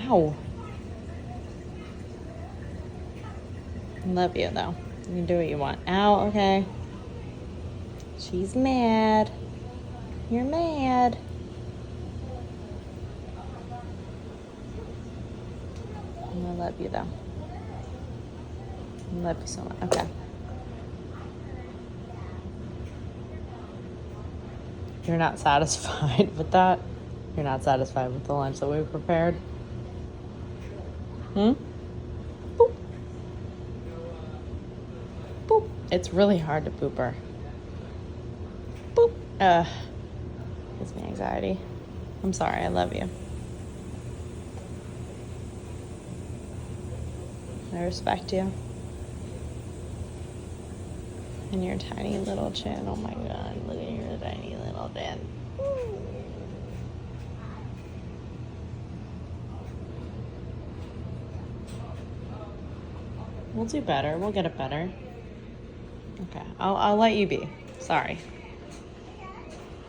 Ow. Love you, though. You can do what you want. Ow, okay. She's mad. You're mad. I love you, though. I love you so much. Okay. You're not satisfied with that? You're not satisfied with the lunch that we prepared? Boop. Boop. It's really hard to poop her. Boop. Gives me anxiety. I'm sorry. I love you. I respect you. And your tiny little chin. Oh my God. Look at your tiny little chin. We'll do better. We'll get it better. Okay. I'll let you be. Sorry.